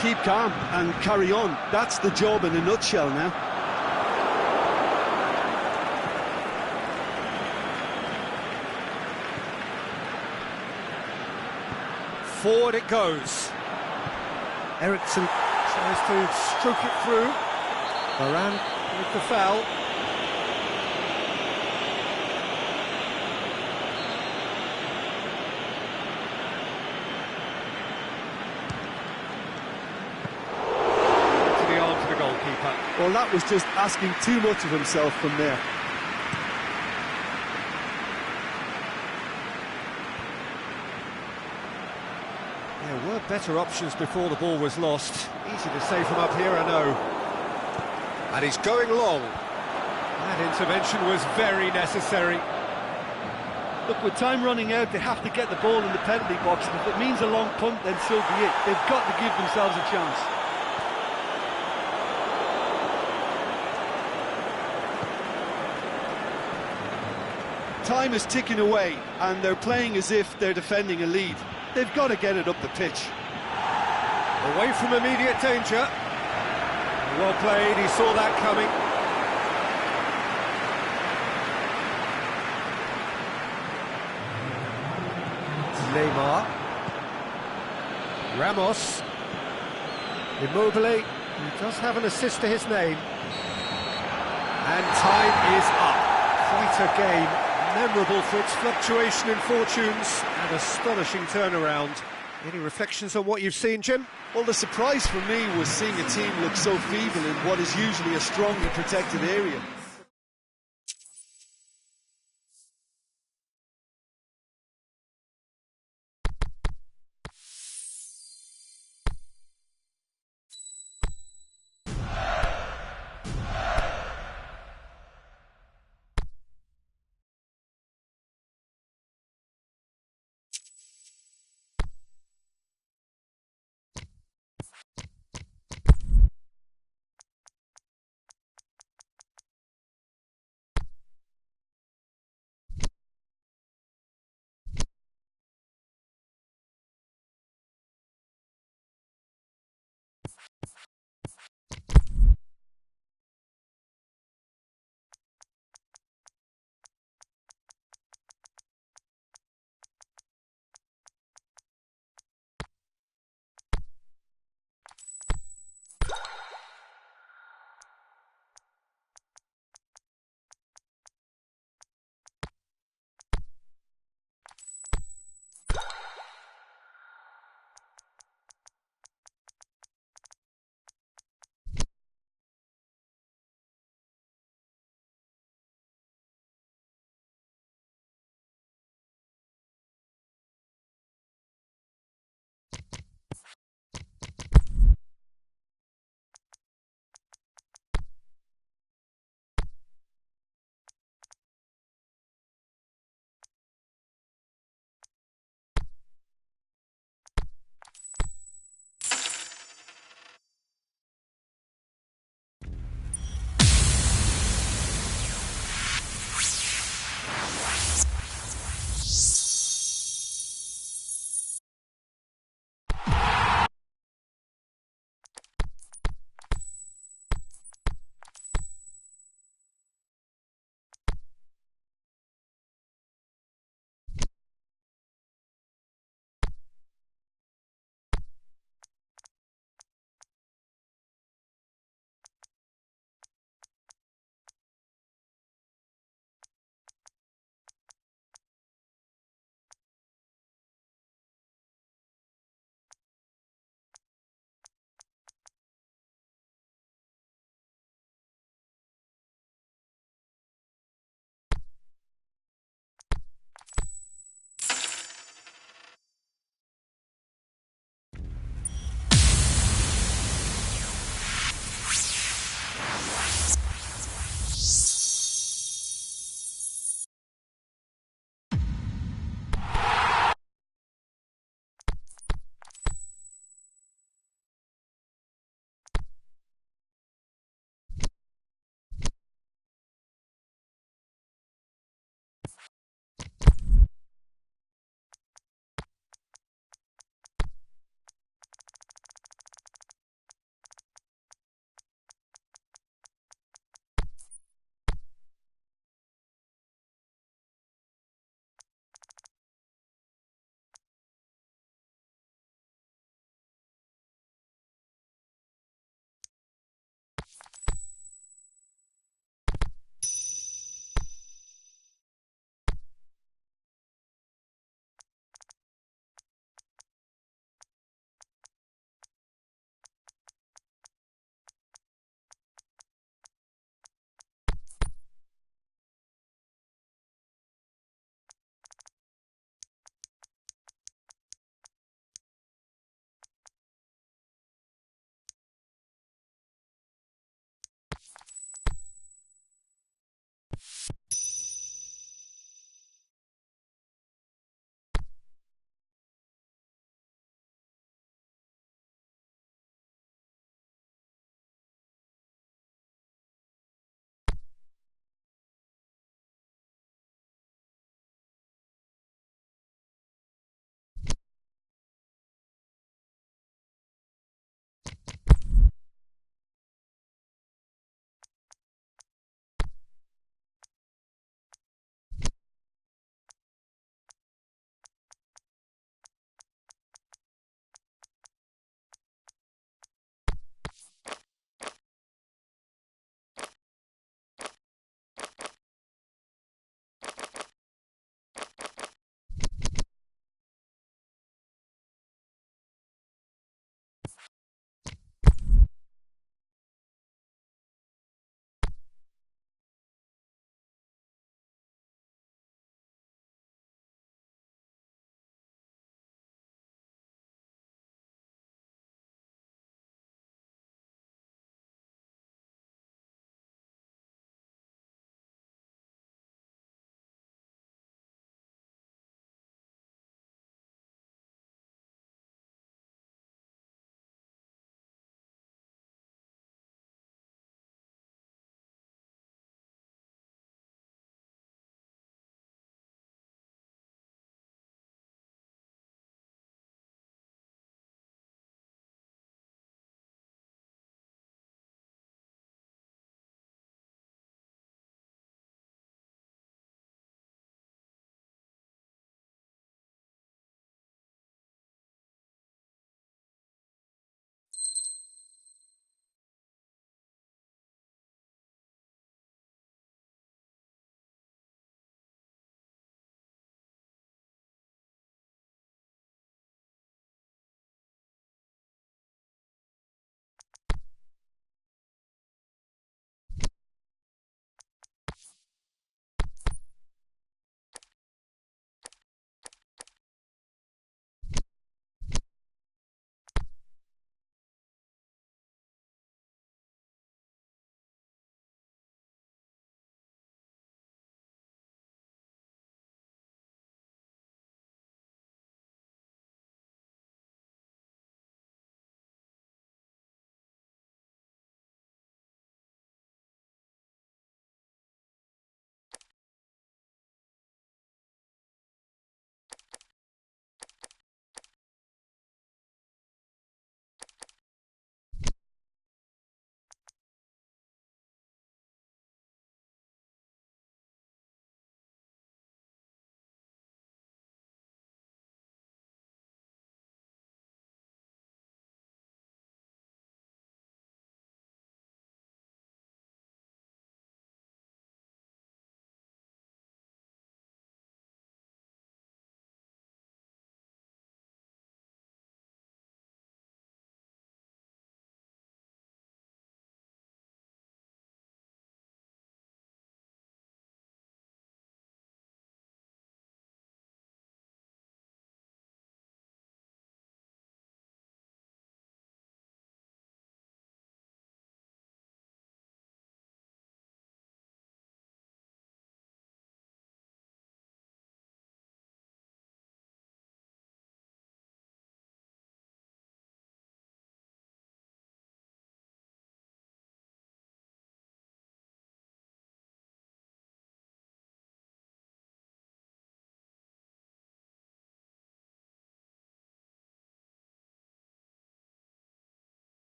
Keep calm and carry on. That's the job in a nutshell now. Forward it goes. Ericsson tries to stroke it through. Varane with the foul. To the arms of the goalkeeper. Well, that was just asking too much of himself from there. There were better options before the ball was lost. Easy to say from up here, I know. And he's going long. That intervention was very necessary. Look, with time running out, they have to get the ball in the penalty box, and if it means a long punt, then so be it. They've got to give themselves a chance. Time is ticking away, and they're playing as if they're defending a lead. They've got to get it up the pitch. Away from immediate danger. Well played, he saw that coming. Neymar. Ramos. Immobile, he does have an assist to his name. And time is up. Quite a game. Memorable for its fluctuation in fortunes and astonishing turnaround. Any reflections on what you've seen, Jim? Well, the surprise for me was seeing a team look so feeble in what is usually a strongly protected area.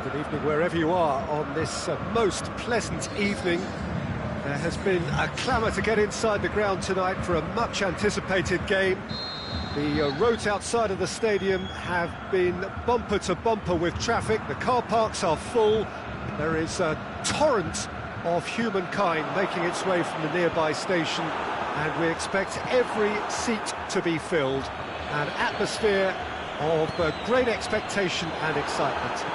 Good evening wherever you are on this most pleasant evening. There has been a clamour to get inside the ground tonight for a much anticipated game. The roads outside of the stadium have been bumper to bumper with traffic. The car parks are full. There is a torrent of humankind making its way from the nearby station, and we expect every seat to be filled. An atmosphere of great expectation and excitement.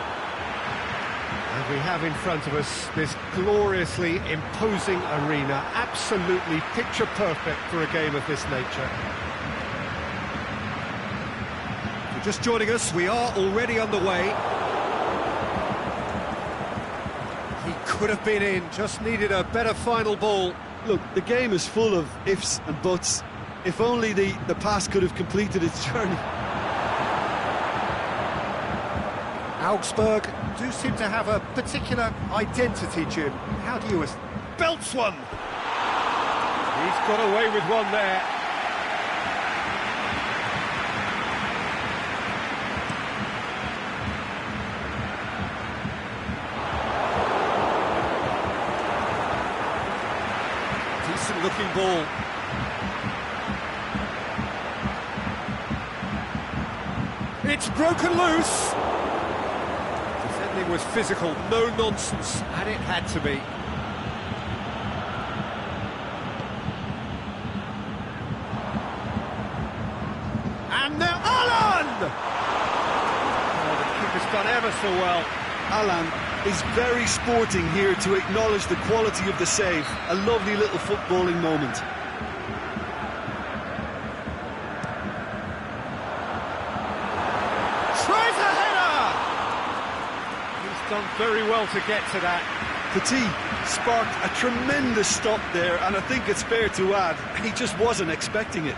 And we have in front of us this gloriously imposing arena, absolutely picture perfect for a game of this nature. If you're just joining us, we are already underway. He could have been in, just needed a better final ball. Look, the game is full of ifs and buts. If only the pass could have completed its journey. Augsburg do seem to have a particular identity, Jim. How do you... Belts one! He's got away with one there. Decent looking ball. It's broken loose! Defending was physical, no nonsense, and it had to be. And now Alan! Oh, the keeper's done ever so well. Alan is very sporting here to acknowledge the quality of the save. A lovely little footballing moment. Tries a header! He's done very well to get to that. Petit sparked a tremendous stop there, and I think it's fair to add, he just wasn't expecting it.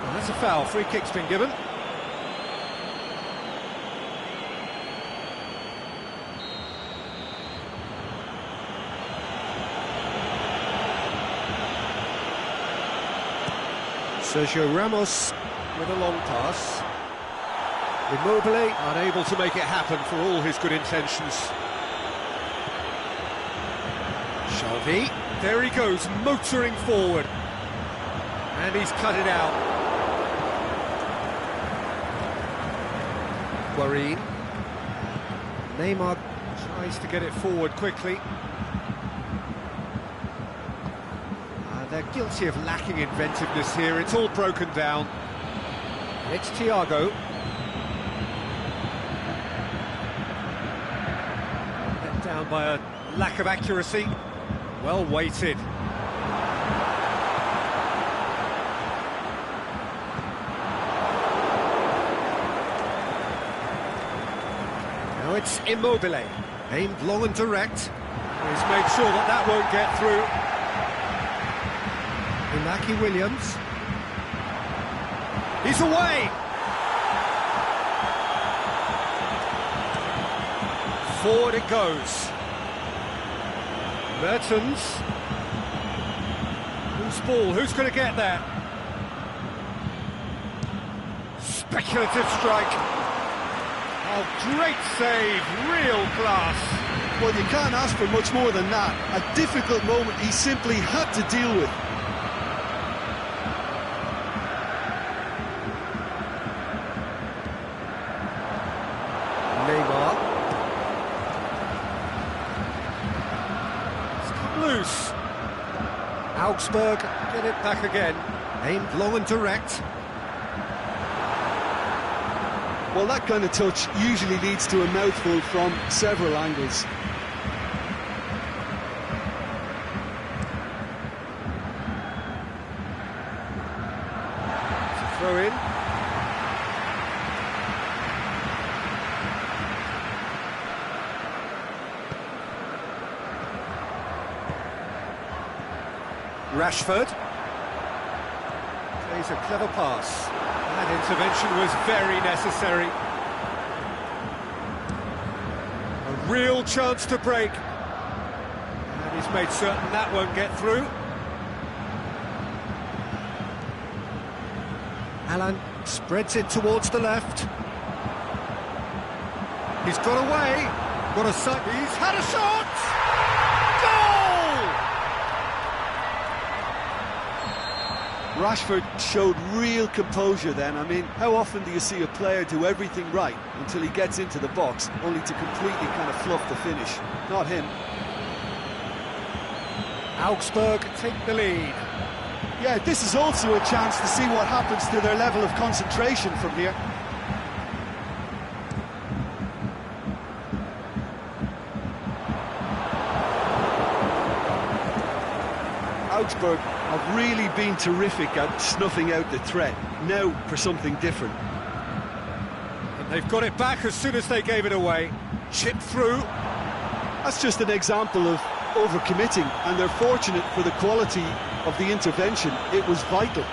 Well, that's a foul. Free kick's been given. Sergio Ramos with a long pass. Immobile unable to make it happen for all his good intentions. Xavi, there he goes, motoring forward. And he's cut it out. Guarín. Neymar tries to get it forward quickly. They're guilty of lacking inventiveness here. It's all broken down. It's Thiago. Let down by a lack of accuracy. Well weighted. Now it's Immobile. Aimed long and direct. He's made sure that that won't get through. Inaki Williams. He's away! Forward it goes. Mertens. Who's ball? Who's going to get there? Speculative strike. Oh, great save. Real class. Well, you can't ask for much more than that. A difficult moment he simply had to deal with. Neymar. It's come loose. Augsburg get it back again. Aimed long and direct. Well, that kind of touch usually leads to a mouthful from several angles. It's a throw in. Rashford plays a clever pass. That intervention was very necessary. A real chance to break. And he's made certain that won't get through. Alan spreads it towards the left. He's got away. Got a sight. He's had a shot! Rashford showed real composure then. I mean, how often do you see a player do everything right until he gets into the box, only to completely kind of fluff the finish? Not him. Augsburg take the lead. Yeah, this is also a chance to see what happens to their level of concentration from here. Augsburg have really been terrific at snuffing out the threat. Now for something different. And they've got it back as soon as they gave it away. Chipped through. That's just an example of overcommitting, and they're fortunate for the quality of the intervention. It was vital.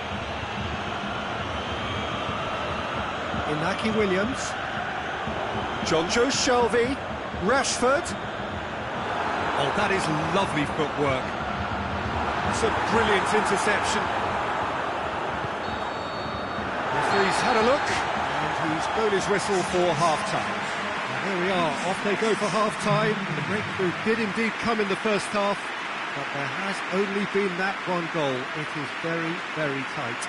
Inaki Williams. Jonjo Shelvey. Rashford. Oh, that is lovely footwork. It's a brilliant interception. Referee's had a look, and he's blown his whistle for half-time. Here we are, off they go for half-time. The breakthrough did indeed come in the first half, but there has only been that one goal. It is very, very tight.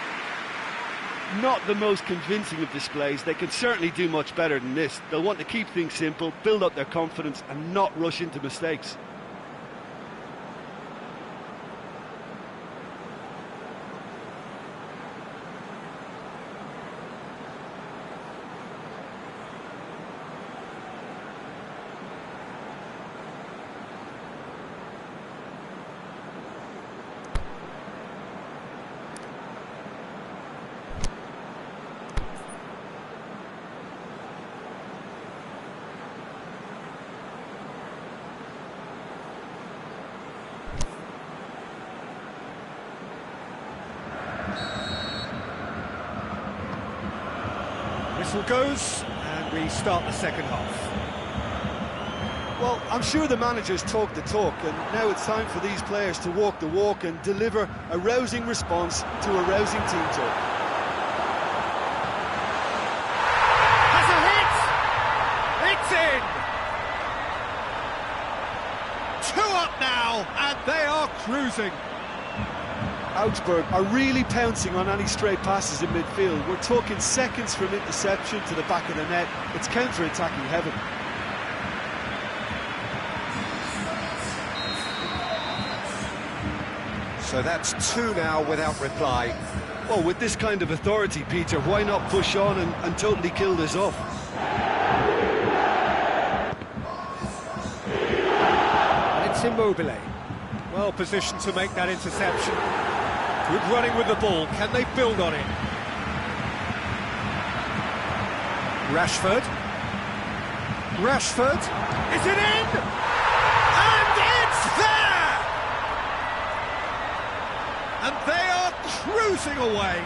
Not the most convincing of displays. They can certainly do much better than this. They'll want to keep things simple, build up their confidence, and not rush into mistakes. Whistle goes, and we start the second half. Well, I'm sure the managers talk the talk, and now it's time for these players to walk the walk and deliver a rousing response to a rousing team talk. Has a hit! It's in! 2 up now, and they are cruising. Augsburg are really pouncing on any stray passes in midfield. We're talking seconds from interception to the back of the net. It's counter-attacking heaven. So that's 2 now without reply. Well, with this kind of authority, Peter, why not push on and totally kill this off? And it's Immobile. Well positioned to make that interception. Good running with the ball. Can they build on it? Rashford. Rashford. Is it in? And it's there! And they are cruising away.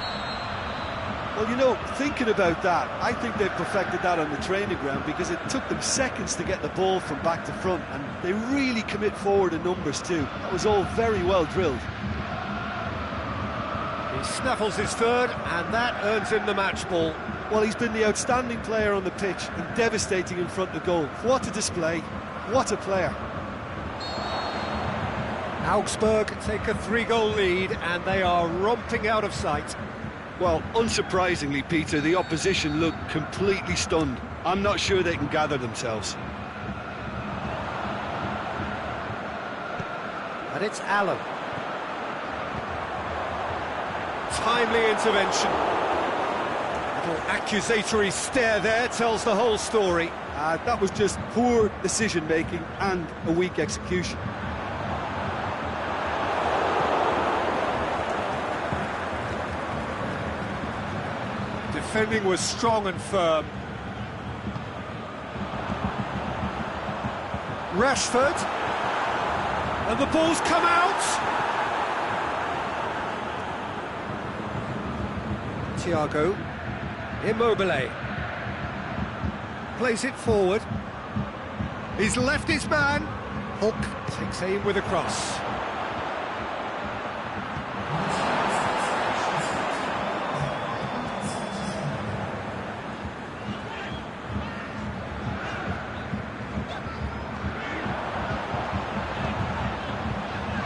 Well, you know, thinking about that, I think they've perfected that on the training ground, because it took them seconds to get the ball from back to front, and they really commit forward in numbers too. That was all very well drilled. He snaffles his third, and that earns him the match ball. Well, he's been the outstanding player on the pitch and devastating in front of goal. What a display, what a player. Augsburg take a 3-goal lead, and they are romping out of sight. Well, unsurprisingly, Peter, the opposition look completely stunned. I'm not sure they can gather themselves. And it's Allen. Timely intervention. Little accusatory stare there tells the whole story. That was just poor decision-making and a weak execution. Defending was strong and firm. Rashford. And the ball's come out. Thiago. Immobile. Plays it forward. He's left his man. Hulk takes aim with a cross.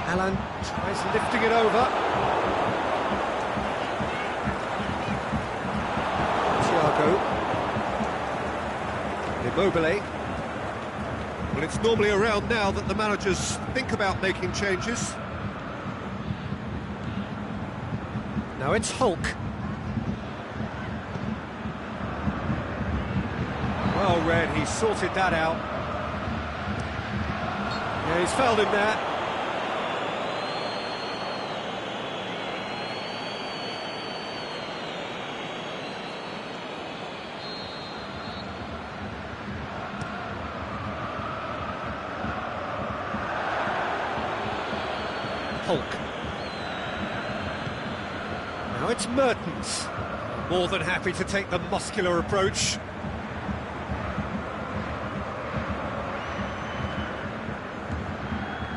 Alan tries lifting it over. Thiago. Immobile. Well, it's normally around now that the managers think about making changes. Now it's Hulk. Well read, he sorted that out. Yeah, he's fouled him there. Hulk. Now it's Mertens. More than happy to take the muscular approach.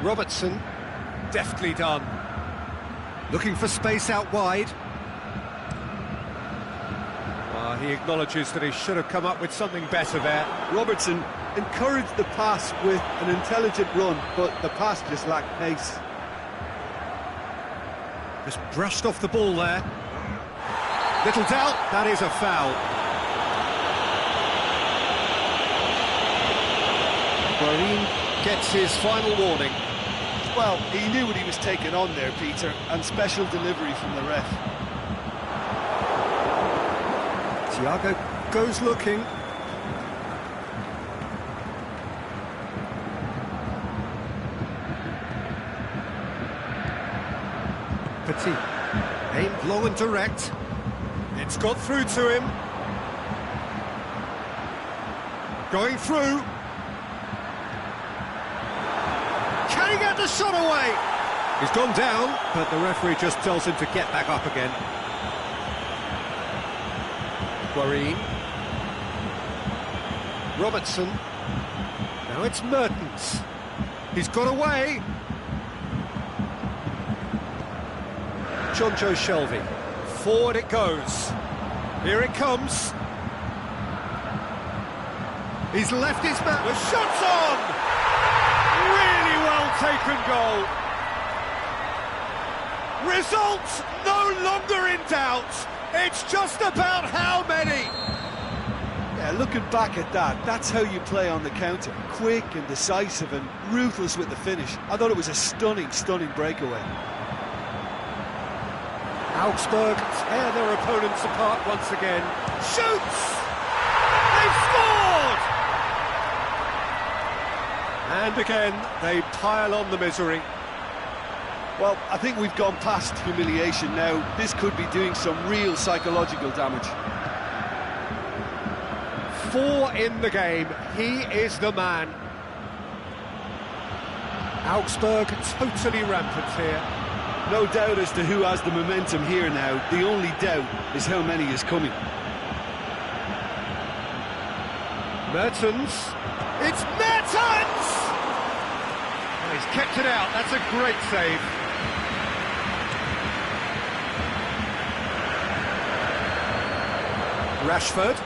Robertson, deftly done. Looking for space out wide. He acknowledges that he should have come up with something better there. Robertson encouraged the pass with an intelligent run, but the pass just lacked pace. Just brushed off the ball there. Little doubt, that is a foul. Guarin gets his final warning. Well, he knew what he was taking on there, Peter, and special delivery from the ref. Thiago goes looking. Petit, aimed low and direct. It's got through to him. Going through. Can he get the shot away? He's gone down, but the referee just tells him to get back up again. Guarin. Robertson. Now it's Mertens. He's got away. Jonjo Shelvey. Forward it goes. Here it comes. He's left his man. The shot's on! Really well taken goal. Results no longer in doubt. It's just about how many. Yeah, looking back at that, that's how you play on the counter. Quick and decisive and ruthless with the finish. I thought it was a stunning, stunning breakaway. Augsburg tear their opponents apart once again. Shoots! They've scored! And again, they pile on the misery. Well, I think we've gone past humiliation now. This could be doing some real psychological damage. 4 in the game. He is the man. Augsburg totally rampant here. No doubt as to who has the momentum here now. The only doubt is how many is coming. Mertens. It's Mertens! Oh, he's kept it out. That's a great save. Rashford.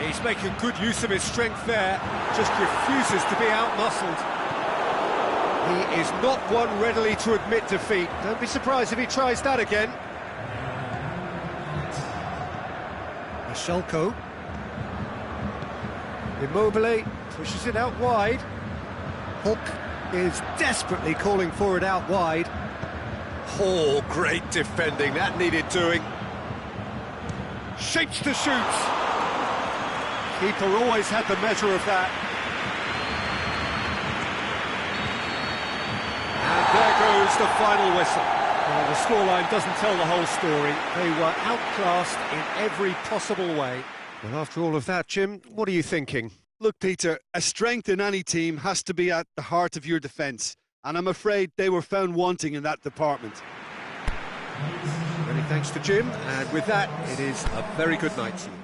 He's making good use of his strength there. Just refuses to be out-muscled. He is not one readily to admit defeat. Don't be surprised if he tries that again. Shelko. Immobile pushes it out wide. Hulk is desperately calling for it out wide. Oh, great defending. That needed doing. Shapes to shoot. Keeper always had the measure of that. And there goes the final whistle. Well, the scoreline doesn't tell the whole story. They were outclassed in every possible way. Well, after all of that, Jim, what are you thinking? Look, Peter, a strength in any team has to be at the heart of your defence, and I'm afraid they were found wanting in that department. Many thanks to Jim, and with that, it is a very good night to you.